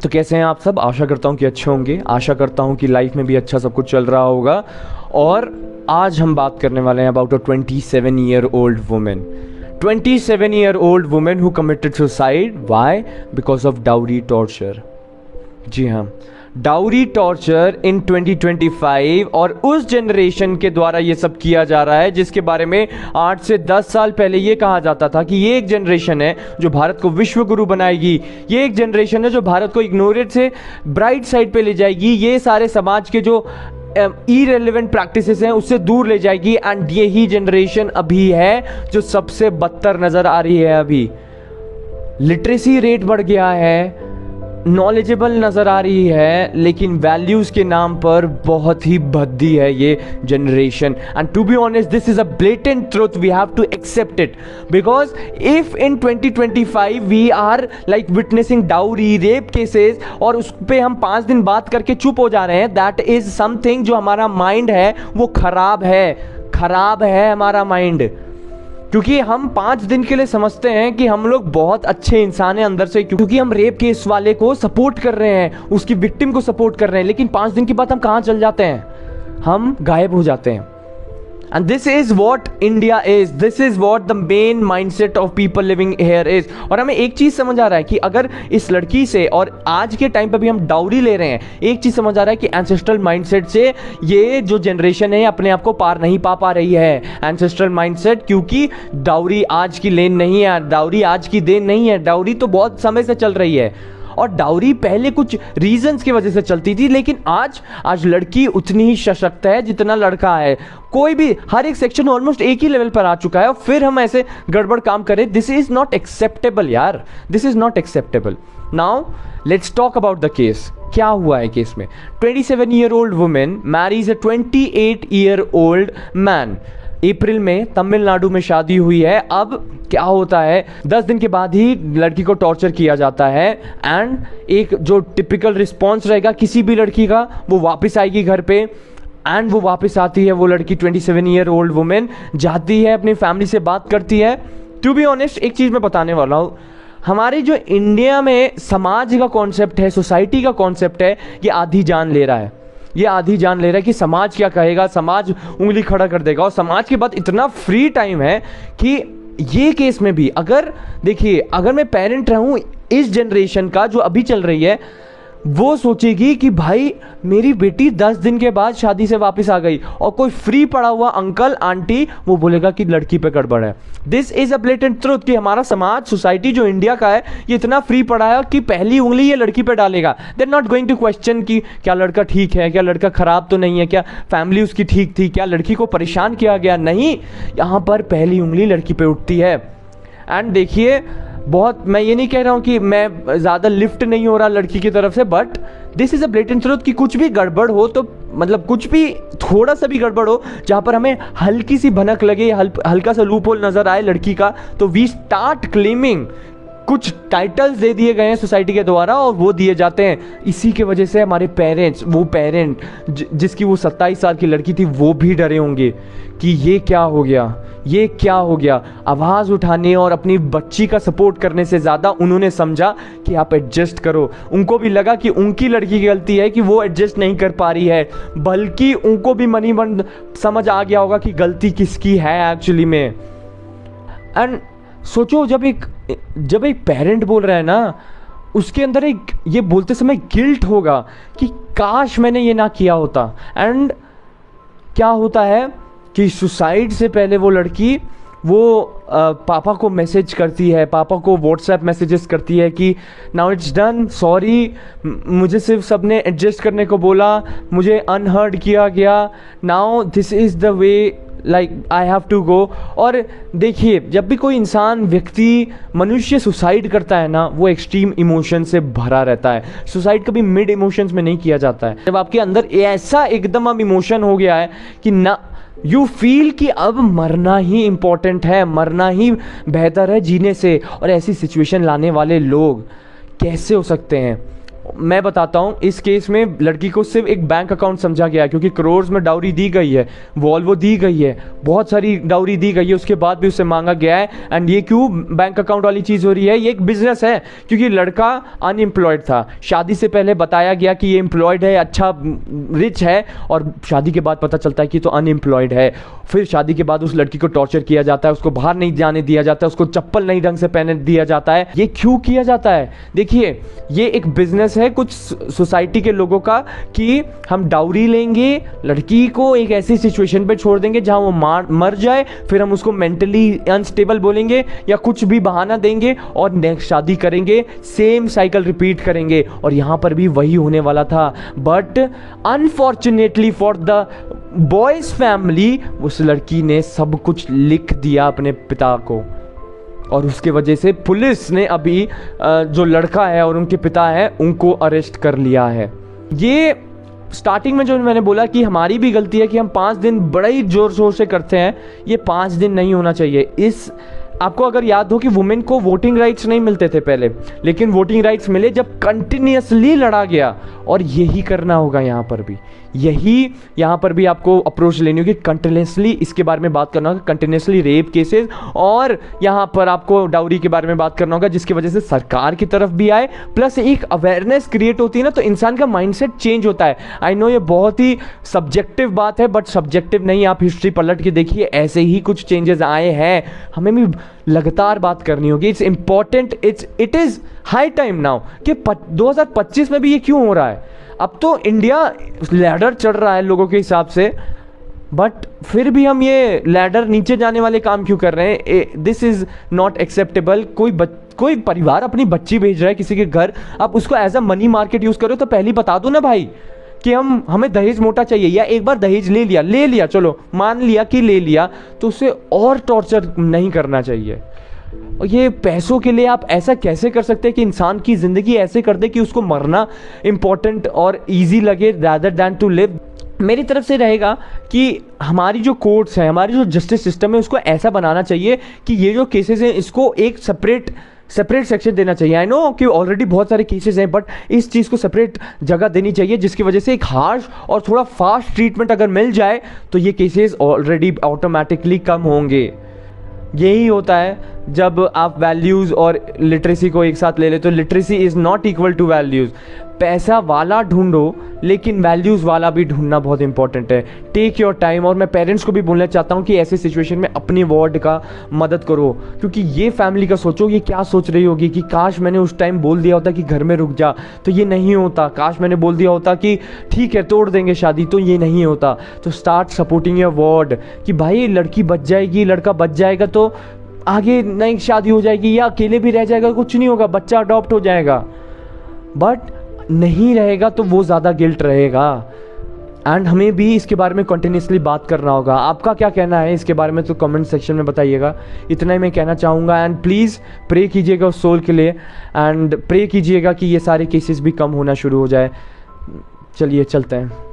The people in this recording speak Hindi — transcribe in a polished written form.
तो कैसे हैं आप सब? आशा करता हूँ कि अच्छे होंगे। आशा करता हूँ कि लाइफ में भी अच्छा सब कुछ चल रहा होगा। और आज हम बात करने वाले हैं about a 27-year-old women. 27-year-old women who committed suicide. Why? Because of dowry torture. जी हाँ, डाउरी टॉर्चर इन 2025। और उस जनरेशन के द्वारा ये सब किया जा रहा है जिसके बारे में 8 से 10 साल पहले ये कहा जाता था कि ये एक जनरेशन है जो भारत को विश्व गुरु बनाएगी, ये एक जनरेशन है जो भारत को इग्नोरेट से ब्राइट साइड पे ले जाएगी, ये सारे समाज के जो इरेलेवेंट प्रैक्टिसेस हैं उससे दूर ले जाएगी। एंड यही जनरेशन अभी है जो सबसे बदतर नजर आ रही है। अभी लिटरेसी रेट बढ़ गया है, नॉलेजेबल नज़र आ रही है, लेकिन वैल्यूज़ के नाम पर बहुत ही भद्दी है ये generation. And to be honest, this is a blatant truth, we have to accept it. Because if in 2025 we are like witnessing dowry rape cases और उस पर हम 5 दिन बात करके चुप हो जा रहे हैं, दैट इज़ समथिंग जो हमारा माइंड है वो खराब है हमारा माइंड। क्योंकि हम 5 दिन के लिए समझते हैं कि हम लोग बहुत अच्छे इंसान हैं अंदर से, क्योंकि हम रेप केस वाले को सपोर्ट कर रहे हैं, उसकी विक्टिम को सपोर्ट कर रहे हैं। लेकिन 5 दिन के बाद हम कहाँ चल जाते हैं? हम गायब हो जाते हैं। And this is what India is. This is what the main mindset of people living here is. और हमें एक चीज़ समझ आ रहा है कि अगर इस लड़की से, और आज के टाइम पे भी हम डाउरी ले रहे हैं, एक चीज़ समझ आ रहा है कि एंसेस्ट्रल माइंडसेट से ये जो जनरेशन है अपने आप को पार नहीं पा रही है। एंसेस्ट्रल माइंडसेट, क्योंकि डाउरी आज की लेन नहीं है, डाउरी आज की देन नहीं है, डाउरी तो बहुत समय से चल रही है। और डाउरी पहले कुछ रीजंस की वजह से चलती थी, लेकिन आज लड़की उतनी ही सशक्त है जितना लड़का है। कोई भी, हर एक सेक्शन ऑलमोस्ट एक ही लेवल पर आ चुका है और फिर हम ऐसे गड़बड़ काम करें, दिस इज नॉट एक्सेप्टेबल यार, this is not acceptable. Now let's talk about the case. क्या हुआ है केस में? 27-year-old women marries a 28-year-old man. April में तमिलनाडु में शादी हुई है। अब क्या होता है, 10 दिन के बाद ही लड़की को टॉर्चर किया जाता है। एंड एक जो टिपिकल रिस्पॉन्स रहेगा किसी भी लड़की का, वो वापस आएगी घर पे। एंड वो वापस आती है, वो लड़की 27-year-old वुमेन जाती है, अपनी फैमिली से बात करती है। टू बी ऑनेस्ट, एक चीज़ मैं बताने वाला हूँ, हमारे जो इंडिया में समाज का कॉन्सेप्ट है, सोसाइटी का कॉन्सेप्ट है, ये आधी जान ले रहा है। ये आधी जान ले रहा है कि समाज क्या कहेगा, समाज उंगली खड़ा कर देगा। और समाज के बाद इतना फ्री टाइम है कि ये केस में भी अगर देखिए, अगर मैं पेरेंट रहूं इस जनरेशन का जो अभी चल रही है, वो सोचेगी कि भाई मेरी बेटी 10 दिन के बाद शादी से वापस आ गई, और कोई फ्री पड़ा हुआ अंकल आंटी वो बोलेगा कि लड़की पे गड़बड़ है। This is a blatant truth कि हमारा समाज, सोसाइटी जो इंडिया का है, ये इतना फ्री पड़ा है कि पहली उंगली ये लड़की पे डालेगा। They are not going to question कि क्या लड़का ठीक है, क्या लड़का खराब तो नहीं है, क्या फैमिली उसकी ठीक थी, क्या लड़की को परेशान किया गया। नहीं, यहाँ पर पहली उंगली लड़की पे उठती है। एंड देखिए, बहुत, मैं ये नहीं कह रहा हूँ कि मैं ज़्यादा लिफ्ट नहीं हो रहा लड़की की तरफ से, but this is a blatant truth कि कुछ भी गड़बड़ हो तो, मतलब कुछ भी थोड़ा सा भी गड़बड़ हो, जहाँ पर हमें हल्की सी भनक लगे, हल्का सा लूप होल नज़र आए लड़की का, तो वी स्टार्ट क्लेमिंग। कुछ टाइटल्स दे दिए गए हैं सोसाइटी के द्वारा और वो दिए जाते हैं। इसी के वजह से हमारे पेरेंट्स, वो पेरेंट जिसकी वो 27 साल की लड़की थी, वो भी डरे होंगे कि ये क्या हो गया, ये क्या हो गया। आवाज़ उठाने और अपनी बच्ची का सपोर्ट करने से ज़्यादा उन्होंने समझा कि आप एडजस्ट करो। उनको भी लगा कि उनकी लड़की की गलती है कि वो एडजस्ट नहीं कर पा रही है, बल्कि उनको भी मनी मन समझ आ गया होगा कि गलती किसकी है एक्चुअली में। एंड सोचो, जब एक पेरेंट बोल रहा है ना, उसके अंदर एक ये बोलते समय गिल्ट होगा कि काश मैंने ये ना किया होता। एंड क्या होता है कि सुसाइड से पहले वो लड़की पापा को मैसेज करती है, पापा को व्हाट्सएप मैसेजेस करती है कि नाउ इट्स डन, सॉरी, मुझे सिर्फ सबने एडजस्ट करने को बोला, मुझे अनहर्ड किया गया, now this is the way, like I have to go. और देखिए, जब भी कोई इंसान, व्यक्ति, मनुष्य सुसाइड करता है ना, वो एक्सट्रीम इमोशन से भरा रहता है। सुसाइड कभी मिड इमोशंस में नहीं किया जाता है। जब आपके अंदर ऐसा एकदम अब इमोशन हो गया है कि ना, यू फील कि अब मरना ही इम्पोर्टेंट है, मरना ही बेहतर है जीने से। और ऐसी सिचुएशन लाने वाले लोग कैसे हो सकते हैं? मैं बताता हूँ, इस केस में लड़की को सिर्फ एक बैंक अकाउंट समझा गया है, क्योंकि करोड़ में डाउरी दी गई है, वॉल्वो दी गई है, बहुत सारी डाउरी दी गई है, उसके बाद भी उससे मांगा गया है। एंड ये क्यों बैंक अकाउंट वाली चीज़ हो रही है? ये एक बिजनेस है, क्योंकि लड़का अनएम्प्लॉयड था, शादी से पहले बताया गया कि ये एम्प्लॉयड है, अच्छा रिच है, और शादी के बाद पता चलता है कि तो अनएम्प्लॉयड है। फिर शादी के बाद उस लड़की को टॉर्चर किया जाता है, उसको बाहर नहीं जाने दिया जाता है, उसको चप्पल नहीं ढंग से पहने दिया जाता है। ये क्यों किया जाता है? देखिए, ये एक बिजनेस है कुछ सोसाइटी के लोगों का, कि हम डाउरी लेंगे, लड़की को एक ऐसी सिचुएशन पे छोड़ देंगे जहां वो मर जाए, फिर हम उसको मेंटली अनस्टेबल बोलेंगे या कुछ भी बहाना देंगे और नेक्स्ट शादी करेंगे, सेम साइकिल रिपीट करेंगे। और यहां पर भी वही होने वाला था, but unfortunately for the boys family उस लड़की ने सब कुछ लिख दिया अपने पिता को, और उसके वजह से पुलिस ने अभी जो लड़का है और उनके पिता है उनको अरेस्ट कर लिया है। ये स्टार्टिंग में जो मैंने बोला कि हमारी भी गलती है कि हम 5 दिन बड़ा ही जोर शोर से करते हैं, ये 5 दिन नहीं होना चाहिए। इस आपको अगर याद हो कि वुमेन को वोटिंग राइट्स नहीं मिलते थे पहले, लेकिन वोटिंग राइट्स मिले जब कंटिन्यूसली लड़ा गया, और यही करना होगा यहाँ पर भी, यही यहाँ पर भी आपको अप्रोच लेनी होगी, कंटिन्यूसली इसके बारे में बात करना होगा, कंटिन्यूसली रेप केसेस, और यहाँ पर आपको डाउरी के बारे में बात करना होगा, जिसकी वजह से सरकार की तरफ भी आए, प्लस एक अवेयरनेस क्रिएट होती है ना, तो इंसान का माइंडसेट चेंज होता है। आई नो ये बहुत ही सब्जेक्टिव बात है, बट सब्जेक्टिव नहीं, आप हिस्ट्री पलट के देखिए, ऐसे ही कुछ चेंजेस आए हैं, हमें भी लगातार बात करनी होगी। It's important, it is high time now कि 2025 में भी ये क्यों हो रहा है। अब तो इंडिया लैडर चढ़ रहा है लोगों के हिसाब से, बट फिर भी हम ये लैडर नीचे जाने वाले काम क्यों कर रहे हैं? This is not acceptable. कोई परिवार अपनी बच्ची भेज रहा है किसी के घर, आप उसको as a money market use करो, तो पहले बता दो ना भाई कि हमें दहेज मोटा चाहिए, या एक बार दहेज ले लिया, चलो मान लिया कि ले लिया, तो उसे और टॉर्चर नहीं करना चाहिए। और ये पैसों के लिए आप ऐसा कैसे कर सकते हैं कि इंसान की ज़िंदगी ऐसे कर दे कि उसको मरना इम्पॉर्टेंट और ईजी लगे रादर दैन टू लिव। मेरी तरफ से रहेगा कि हमारी जो कोर्ट्स हैं, हमारी जो जस्टिस सिस्टम है, उसको ऐसा बनाना चाहिए कि ये जो केसेस हैं इसको एक सेपरेट सेक्शन देना चाहिए। आई नो कि ऑलरेडी बहुत सारे केसेस हैं, बट इस चीज़ को सेपरेट जगह देनी चाहिए, जिसकी वजह से एक हार्श और थोड़ा फास्ट ट्रीटमेंट अगर मिल जाए तो ये केसेस ऑलरेडी ऑटोमेटिकली कम होंगे। यही होता है जब आप वैल्यूज़ और लिटरेसी को एक साथ ले ले, तो literacy is not equal two values. पैसा वाला ढूंढो, लेकिन वैल्यूज़ वाला भी ढूंढना बहुत इंपॉर्टेंट है। Take your time. और मैं पेरेंट्स को भी बोलना चाहता हूँ कि ऐसे सिचुएशन में अपनी वार्ड का मदद करो, क्योंकि ये फैमिली का सोचो, ये क्या सोच रही होगी कि काश मैंने उस टाइम बोल दिया होता कि घर में रुक जा, तो ये नहीं होता। काश मैंने बोल दिया होता कि ठीक है तोड़ देंगे शादी, तो ये नहीं होता। तो स्टार्ट सपोर्टिंग योर वार्ड कि भाई लड़की बच जाएगी, लड़का बच जाएगा, तो आगे नई शादी हो जाएगी, या अकेले भी रह जाएगा, कुछ नहीं होगा, बच्चा अडॉप्ट हो जाएगा। बट नहीं रहेगा तो वो ज़्यादा गिल्ट रहेगा। एंड हमें भी इसके बारे में कंटिन्यूसली बात करना होगा। आपका क्या कहना है इसके बारे में तो कमेंट सेक्शन में बताइएगा। इतना ही मैं कहना चाहूँगा। एंड प्लीज़ प्रे कीजिएगा उस सोल के लिए, एंड प्रे कीजिएगा कि ये सारे केसेस भी कम होना शुरू हो जाए। चलिए चलते हैं।